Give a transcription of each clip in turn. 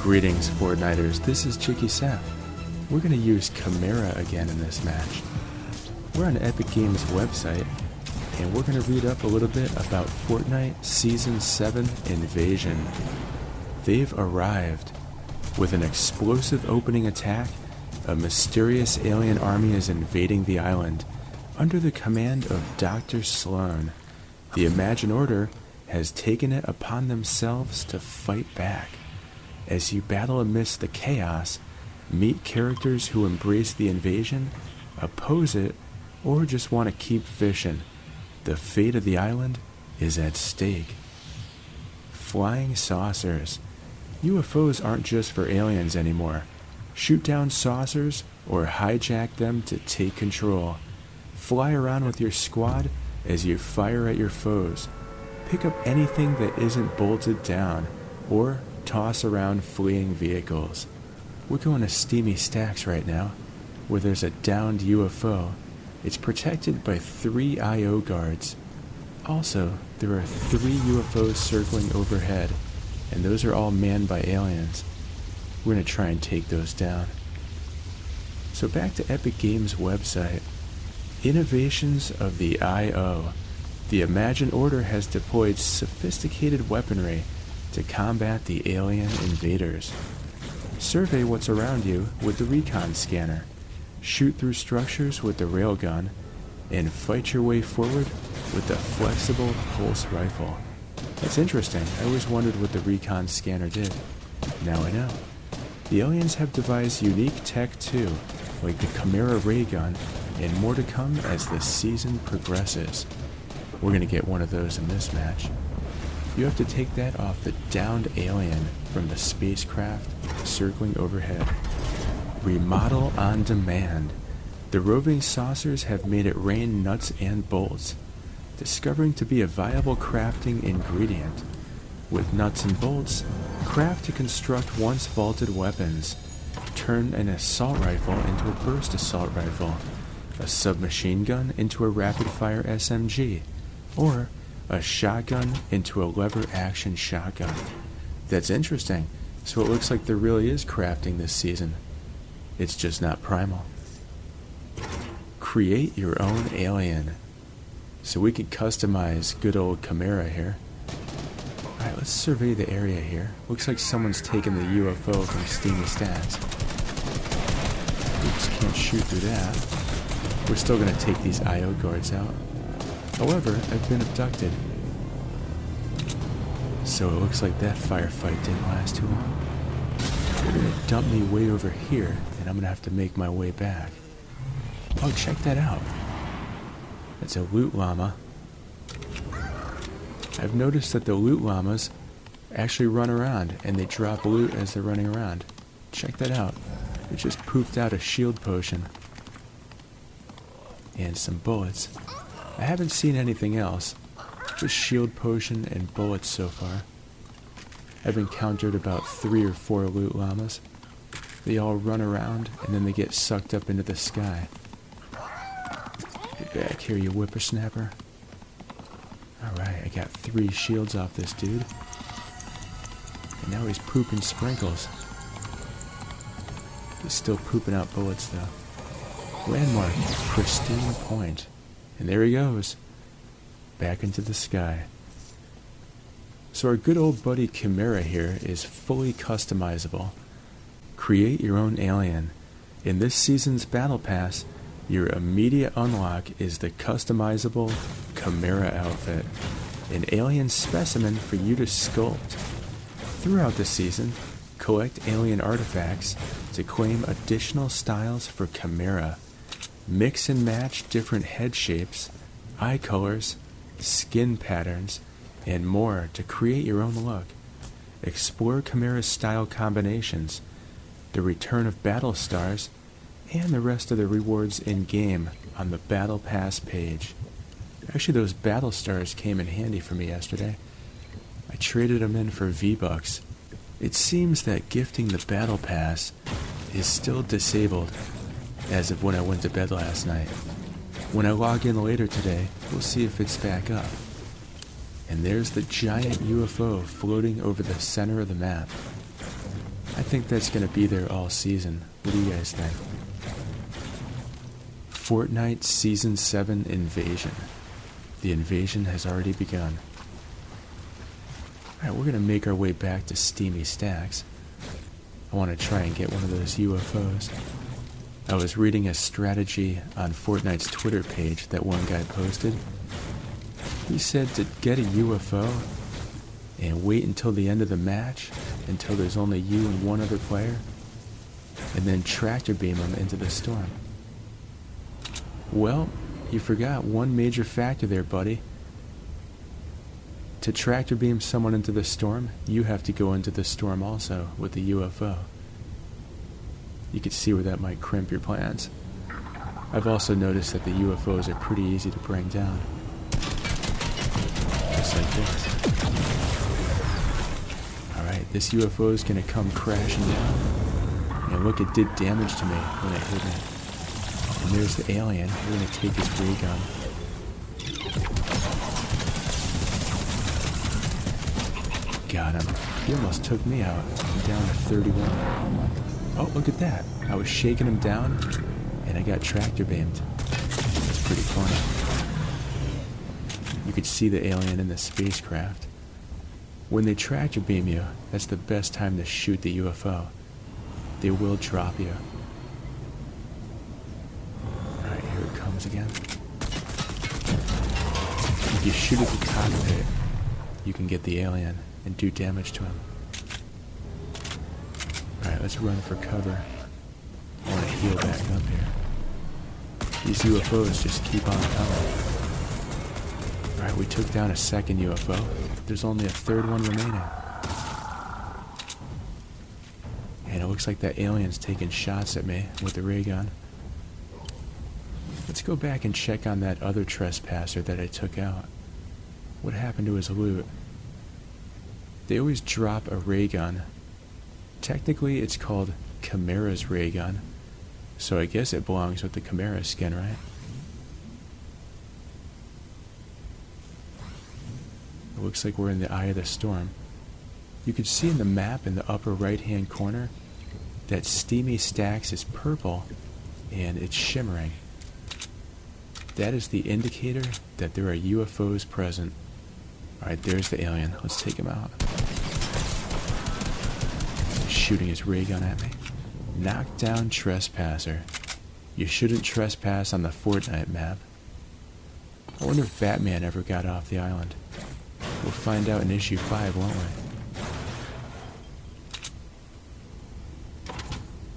Greetings, Fortniters. This is JikkySef. We're going to use Kymera again in this match. We're on Epic Games' website, and we're going to read up a little bit about Fortnite Season 7 Invasion. They've arrived. With an explosive opening attack, a mysterious alien army is invading the island under the command of Dr. Sloan. The Imagine Order has taken it upon themselves to fight back. As you battle amidst the chaos, meet characters who embrace the invasion, oppose it, or just want to keep fishing. The fate of the island is at stake. Flying saucers. UFOs aren't just for aliens anymore. Shoot down saucers or hijack them to take control. Fly around with your squad as you fire at your foes. Pick up anything that isn't bolted down, or toss around fleeing vehicles. We're going to Steamy Stacks right now, where there's a downed UFO. It's protected by 3 IO guards. Also, there are 3 UFOs circling overhead, and those are all manned by aliens. We're going to try and take those down. So back to Epic Games' website. Innovations of the IO. The Imagine Order has deployed sophisticated weaponry to combat the alien invaders. Survey what's around you with the recon scanner. Shoot through structures with the railgun, and fight your way forward with the flexible pulse rifle. That's interesting. I always wondered what the recon scanner did. Now I know. The aliens have devised unique tech too, like the Kymera ray gun, and more to come as the season progresses. We're going to get one of those in this match. You have to take that off the downed alien from the spacecraft circling overhead. Remodel on demand. The roving saucers have made it rain nuts and bolts, discovering to be a viable crafting ingredient. With nuts and bolts, craft to construct once vaulted weapons. Turn an assault rifle into a burst assault rifle, a submachine gun into a rapid-fire SMG, or a shotgun into a lever-action shotgun. That's interesting. So it looks like there really is crafting this season. It's just not primal. Create your own alien. So we could customize good old Kymera here. Alright, let's survey the area here. Looks like someone's taken the UFO from Steamy Stacks. Oops, can't shoot through that. We're still going to take these IO guards out. However, I've been abducted. So it looks like that firefight didn't last too long. They're going to dump me way over here, and I'm going to have to make my way back. Oh, check that out. That's a loot llama. I've noticed that the loot llamas actually run around, and they drop loot as they're running around. Check that out. It just pooped out a shield potion. And some bullets. I haven't seen anything else. Just shield potion and bullets so far. I've encountered about 3 or 4 loot llamas. They all run around and then they get sucked up into the sky. Get back here, you whippersnapper. Alright, I got 3 shields off this dude. And now he's pooping sprinkles. He's still pooping out bullets though. Landmark, pristine point. And there he goes, back into the sky. So our good old buddy Kymera here is fully customizable. Create your own alien. In this season's Battle Pass, your immediate unlock is the customizable Kymera outfit, an alien specimen for you to sculpt. Throughout the season, collect alien artifacts to claim additional styles for Kymera. Mix and match different head shapes, eye colors, skin patterns, and more to create your own look. Explore Kymera's style combinations, the return of battle stars, and the rest of the rewards in-game on the Battle Pass page. Actually, those battle stars came in handy for me yesterday. I traded them in for V-Bucks. It seems that gifting the Battle Pass is still disabled as of when I went to bed last night. When I log in later today, we'll see if it's back up. And there's the giant UFO floating over the center of the map. I think that's going to be there all season. What do you guys think? Fortnite Season 7 Invasion. The invasion has already begun. Alright, we're going to make our way back to Steamy Stacks. I want to try and get one of those UFOs. I was reading a strategy on Fortnite's Twitter page that one guy posted. He said to get a UFO and wait until the end of the match, until there's only you and one other player, and then tractor beam them into the storm. Well, you forgot one major factor there, buddy. To tractor beam someone into the storm, you have to go into the storm also with the UFO. You can see where that might crimp your plans. I've also noticed that the UFOs are pretty easy to bring down. Just like this. Alright, this UFO is going to come crashing down. And look, it did damage to me when it hit me. And there's the alien. We're going to take his ray gun. Got him. He almost took me out. I'm down to 31. Oh, look at that. I was shaking him down, and I got tractor beamed. That's pretty funny. You could see the alien in the spacecraft. When they tractor beam you, that's the best time to shoot the UFO. They will drop you. Alright, here it comes again. If you shoot at the cockpit, you can get the alien and do damage to him. Alright, let's run for cover. I want to heal back up here. These UFOs just keep on coming. Alright, we took down a second UFO. There's only a third one remaining. And it looks like that alien's taking shots at me with the ray gun. Let's go back and check on that other trespasser that I took out. What happened to his loot? They always drop a ray gun. Technically, it's called Kymera's ray gun, so I guess it belongs with the Kymera skin, right? It looks like we're in the eye of the storm. You can see in the map in the upper right-hand corner that Steamy Stacks is purple and it's shimmering. That is the indicator that there are UFOs present. Alright, there's the alien. Let's take him out. Shooting his ray gun at me. Knockdown trespasser. You shouldn't trespass on the Fortnite map. I wonder if Batman ever got off the island. We'll find out in issue 5, won't we?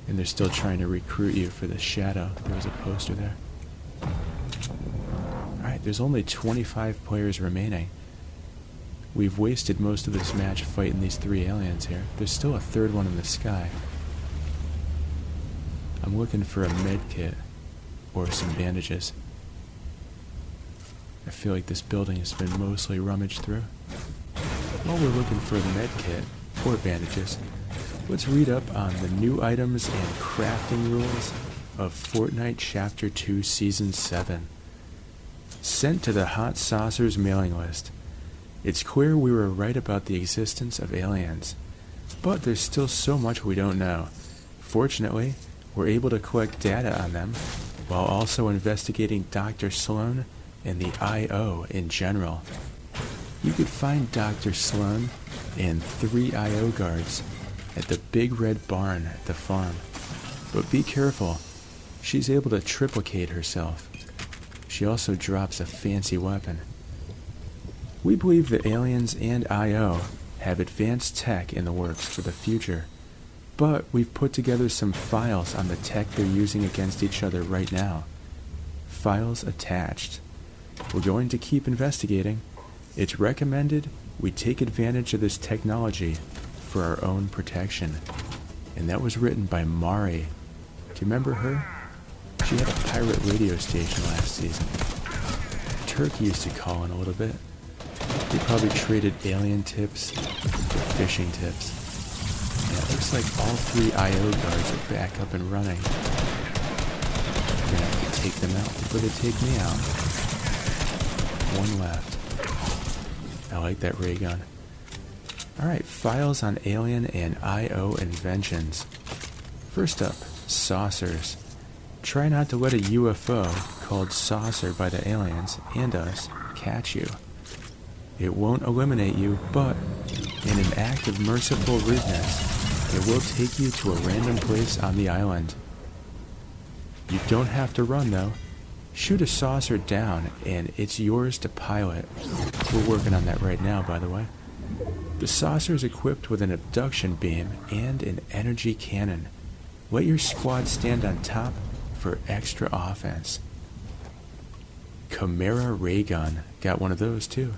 And they're still trying to recruit you for the Shadow. There was a poster there. Alright, there's only 25 players remaining. We've wasted most of this match fighting these 3 aliens here. There's still a third one in the sky. I'm looking for a med kit or some bandages. I feel like this building has been mostly rummaged through. While we're looking for a med kit or bandages, let's read up on the new items and crafting rules of Fortnite Chapter 2 Season 7. Sent to the Hot Saucers mailing list. It's clear we were right about the existence of aliens, but there's still so much we don't know. Fortunately, we're able to collect data on them, while also investigating Dr. Sloan and the I.O. in general. You could find Dr. Sloan and 3 I.O. guards at the big red barn at the farm. But be careful, she's able to triplicate herself. She also drops a fancy weapon. We believe that aliens and I.O. have advanced tech in the works for the future, but we've put together some files on the tech they're using against each other right now. Files attached. We're going to keep investigating. It's recommended we take advantage of this technology for our own protection. And that was written by Mari. Do you remember her? She had a pirate radio station last season. Turk used to call in a little bit. They probably traded alien tips for fishing tips. And it looks like all 3 I.O. guards are back up and running. I'm gonna have to take them out before they take me out. 1 left. I like that ray gun. Alright, files on alien and IO inventions. First up, saucers. Try not to let a UFO, called saucer by the aliens, and us, catch you. It won't eliminate you, but, in an act of merciful rudeness, it will take you to a random place on the island. You don't have to run though. Shoot a saucer down and it's yours to pilot. We're working on that right now, by the way. The saucer is equipped with an abduction beam and an energy cannon. Let your squad stand on top for extra offense. Kymera ray gun. Got one of those too.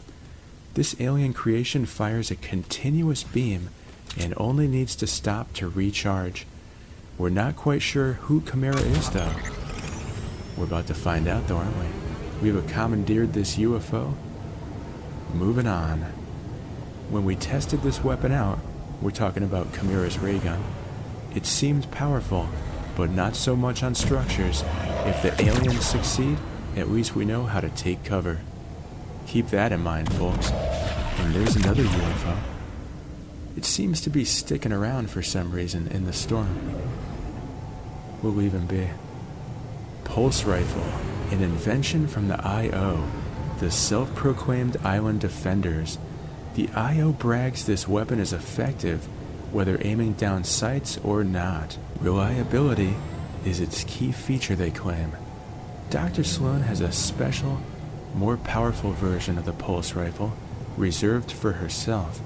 This alien creation fires a continuous beam and only needs to stop to recharge. We're not quite sure who Kymera is though. We're about to find out though, aren't we? We have commandeered this UFO. Moving on. When we tested this weapon out, we're talking about Kymera's ray gun, it seemed powerful, but not so much on structures. If the aliens succeed, at least we know how to take cover. Keep that in mind, folks. And there's another UFO. It seems to be sticking around for some reason in the storm. We'll leave him be. Pulse rifle, an invention from the IO, the self-proclaimed island defenders. The IO brags this weapon is effective, whether aiming down sights or not. Reliability is its key feature, they claim. Dr. Sloan has a special, more powerful version of the pulse rifle, reserved for herself.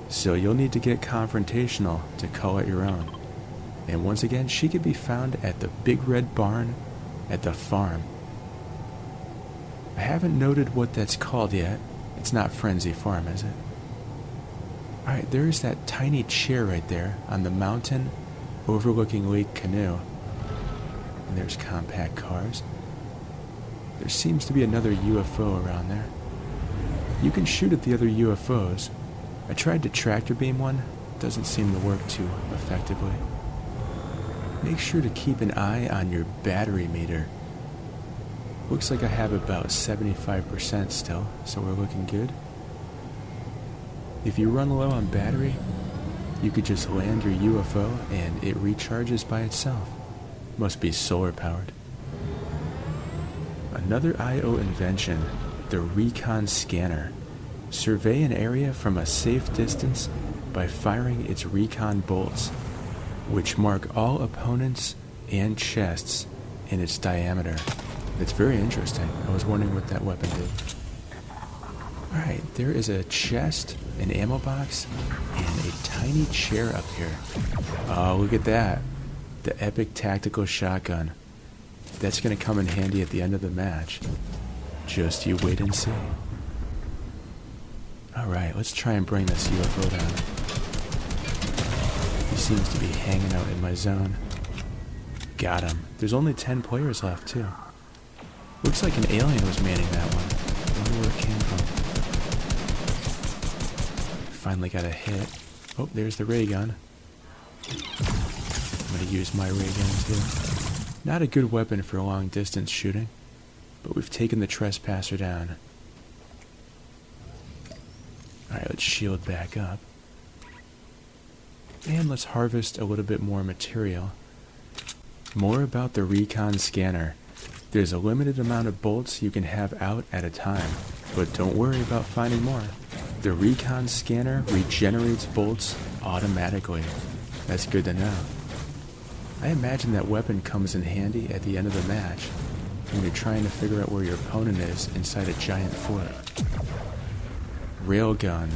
So you'll need to get confrontational to call it your own. And once again, she could be found at the Big Red Barn at the farm. I haven't noted what that's called yet. It's not Frenzy Farm, is it? Alright, there's that tiny chair right there on the mountain overlooking Lake Canoe. And there's compact cars. There seems to be another UFO around there. You can shoot at the other UFOs. I tried to tractor beam one. Doesn't seem to work too effectively. Make sure to keep an eye on your battery meter. Looks like I have about 75% still, so we're looking good. If you run low on battery, you could just land your UFO and it recharges by itself. Must be solar powered. Another IO invention, the recon scanner. Survey an area from a safe distance by firing its recon bolts, which mark all opponents and chests in its diameter. It's very interesting. I was wondering what that weapon did. Alright, there is a chest, an ammo box, and a tiny chair up here. Oh, look at that. The epic tactical shotgun. That's going to come in handy at the end of the match. Just you wait and see. Alright, let's try and bring this UFO down. He seems to be hanging out in my zone. Got him. There's only 10 players left, too. Looks like an alien was manning that one. I wonder where it came from. Finally got a hit. Oh, there's the ray gun. I'm going to use my ray gun, too. Not a good weapon for long distance shooting, but we've taken the trespasser down. Alright, let's shield back up. And let's harvest a little bit more material. More about the recon scanner. There's a limited amount of bolts you can have out at a time, but don't worry about finding more. The recon scanner regenerates bolts automatically. That's good to know. I imagine that weapon comes in handy at the end of the match when you're trying to figure out where your opponent is inside a giant fort. Railgun.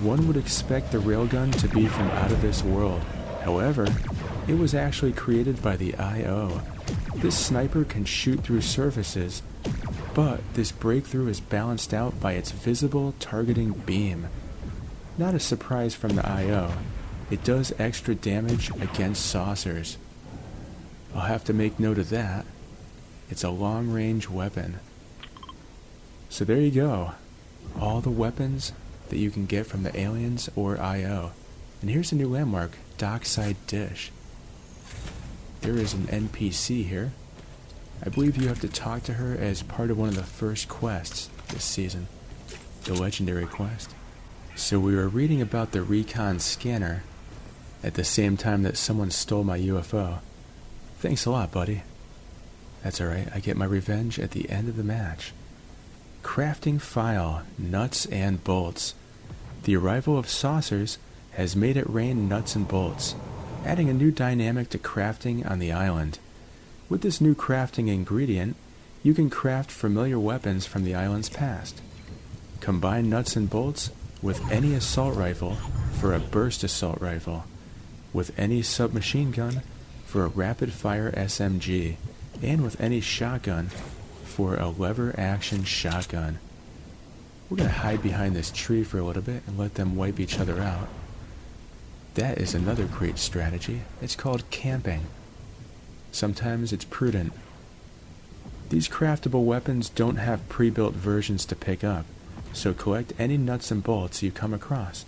One would expect the railgun to be from out of this world. However, it was actually created by the IO. This sniper can shoot through surfaces, but this breakthrough is balanced out by its visible targeting beam. Not a surprise from the IO. It does extra damage against saucers. I'll have to make note of that. It's a long-range weapon. So there you go. All the weapons that you can get from the aliens or IO. And here's a new landmark, Dockside Dish. There is an NPC here. I believe you have to talk to her as part of one of the first quests this season. The legendary quest. So we were reading about the recon scanner at the same time that someone stole my UFO. Thanks a lot, buddy. That's alright, I get my revenge at the end of the match. Crafting file, nuts and bolts. The arrival of saucers has made it rain nuts and bolts, adding a new dynamic to crafting on the island. With this new crafting ingredient, you can craft familiar weapons from the island's past. Combine nuts and bolts with any assault rifle for a burst assault rifle, with any submachine gun for a rapid-fire SMG, and with any shotgun for a lever-action shotgun. We're going to hide behind this tree for a little bit and let them wipe each other out. That is another great strategy. It's called camping. Sometimes it's prudent. These craftable weapons don't have pre-built versions to pick up, so collect any nuts and bolts you come across.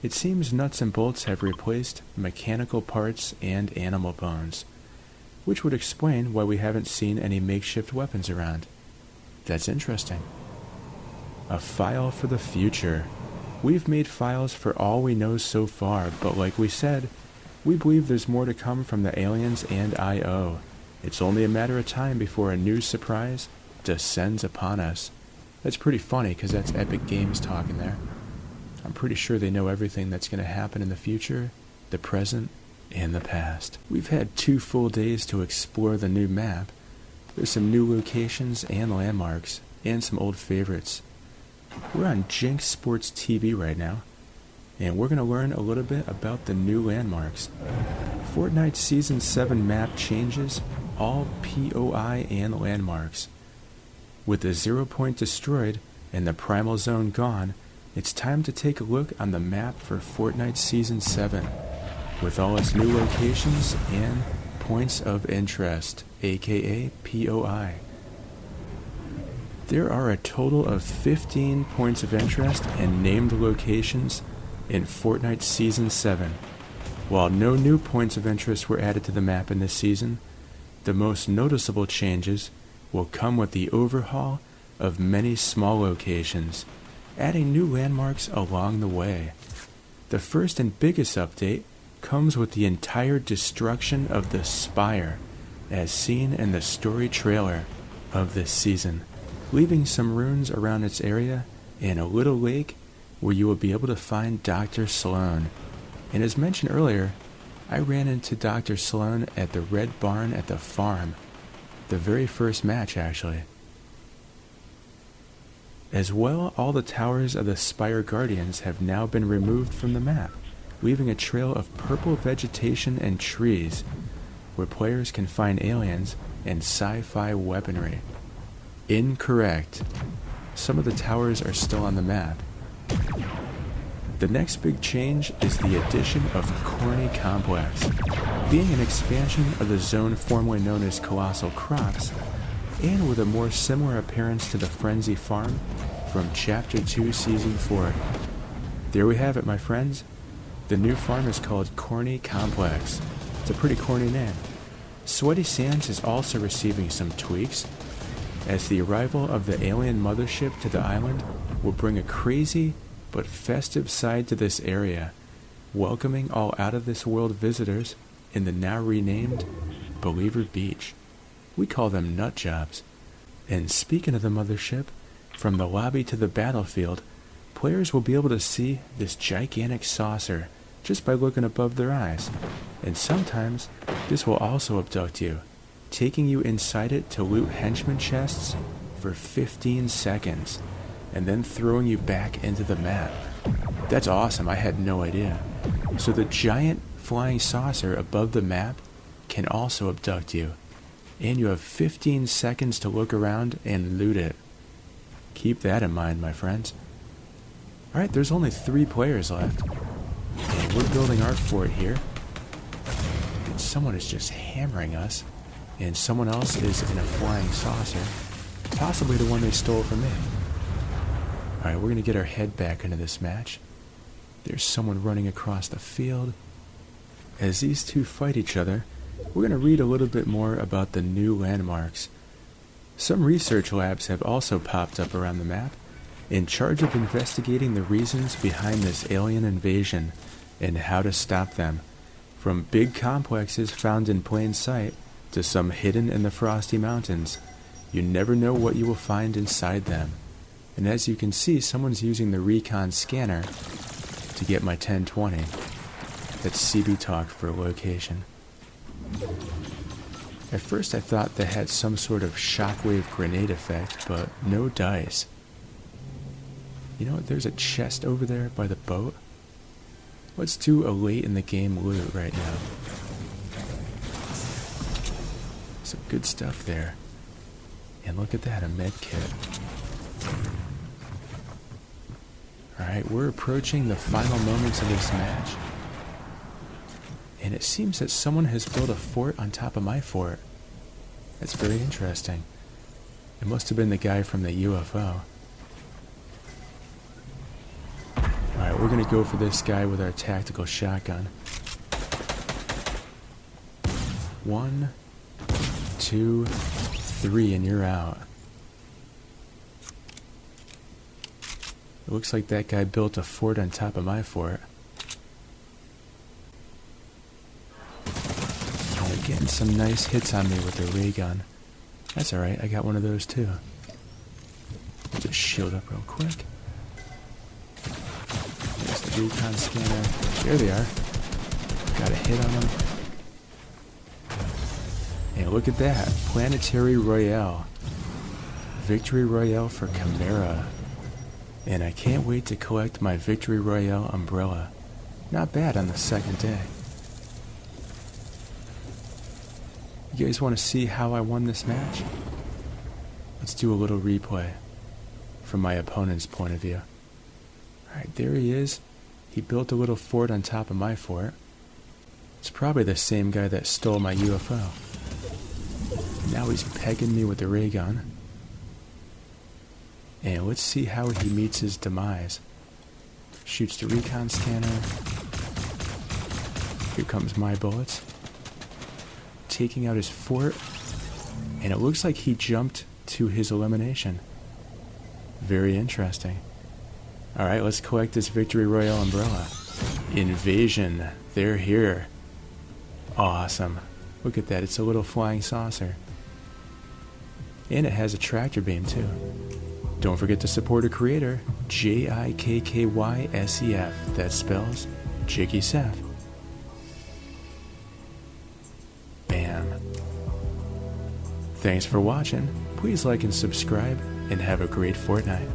It seems nuts and bolts have replaced mechanical parts and animal bones, which would explain why we haven't seen any makeshift weapons around. That's interesting. A file for the future. We've made files for all we know so far, but like we said, we believe there's more to come from the aliens and IO. It's only a matter of time before a new surprise descends upon us. That's pretty funny because that's Epic Games talking there. I'm pretty sure they know everything that's going to happen in the future, the present, and the past. We've had 2 full days to explore the new map. There's some new locations and landmarks, and some old favorites. We're on Jinx Sports TV right now, and we're going to learn a little bit about the new landmarks. Fortnite Season 7 map changes all POI and landmarks. With the 0 point destroyed and the primal zone gone, it's time to take a look on the map for Fortnite Season 7, with all its new locations and points of interest, aka POI. There are a total of 15 points of interest and named locations in Fortnite Season 7. While no new points of interest were added to the map in this season, the most noticeable changes will come with the overhaul of many small locations, adding new landmarks along the way. The first and biggest update comes with the entire destruction of the Spire, as seen in the story trailer of this season, leaving some ruins around its area and a little lake where you will be able to find Dr. Sloan. And as mentioned earlier, I ran into Dr. Sloan at the Red Barn at the farm, the very first match actually. As well, all the towers of the Spire Guardians have now been removed from the map, leaving a trail of purple vegetation and trees, where players can find aliens and sci-fi weaponry. Incorrect. Some of the towers are still on the map. The next big change is the addition of Corny Complex, being an expansion of the zone formerly known as Colossal Crops, and with a more similar appearance to the Frenzy Farm from Chapter 2 Season 4. There we have it, my friends. The new farm is called Corny Complex. It's a pretty corny name. Sweaty Sands is also receiving some tweaks, as the arrival of the alien mothership to the island will bring a crazy but festive side to this area, welcoming all out-of-this-world visitors in the now renamed Believer Beach. We call them nut jobs. And speaking of the mothership, from the lobby to the battlefield, players will be able to see this gigantic saucer just by looking above their eyes. And sometimes, this will also abduct you, taking you inside it to loot henchman chests for 15 seconds, and then throwing you back into the map. That's awesome, I had no idea. So the giant flying saucer above the map can also abduct you, and you have 15 seconds to look around and loot it. Keep that in mind, my friends. Alright, there's only 3 players left, and we're building our fort here. And someone is just hammering us, and someone else is in a flying saucer, possibly the one they stole from me. Alright, we're going to get our head back into this match. There's someone running across the field. As these two fight each other, we're going to read a little bit more about the new landmarks. Some research labs have also popped up around the map, in charge of investigating the reasons behind this alien invasion and how to stop them, from big complexes found in plain sight to some hidden in the frosty mountains. You never know what you will find inside them. And as you can see, someone's using the recon scanner to get my 1020. That's CB talk for location. At first I thought they had some sort of shockwave grenade effect, but no dice. You know what, there's a chest over there by the boat. Let's do a late in the game loot right now. Some good stuff there. And look at that, a med kit. Alright, we're approaching the final moments of this match. And it seems that someone has built a fort on top of my fort. That's very interesting. It must have been the guy from the UFO. Alright, we're gonna go for this guy with our tactical shotgun. 1, 2, 3, and you're out. It looks like that guy built a fort on top of my fort. Oh, they're getting some nice hits on me with the ray gun. That's alright, I got one of those too. Just shield up real quick. There's the recon scanner. There they are. Got a hit on them. And look at that. Planetary Royale. Victory Royale for Kymera. And I can't wait to collect my Victory Royale umbrella. Not bad on the second day. You guys want to see how I won this match? Let's do a little replay from my opponent's point of view. Alright, there he is. He built a little fort on top of my fort. It's probably the same guy that stole my UFO. Now he's pegging me with the ray gun. And let's see how he meets his demise. Shoots the recon scanner. Here comes my bullets. Taking out his fort. And it looks like he jumped to his elimination. Very interesting. Alright, let's collect this Victory Royale umbrella. Invasion. They're here. Awesome. Look at that, it's a little flying saucer. And it has a tractor beam too. Don't forget to support a creator, JikkySef. That spells JikkySef. Bam. Thanks for watching. Please like and subscribe, and have a great Fortnite.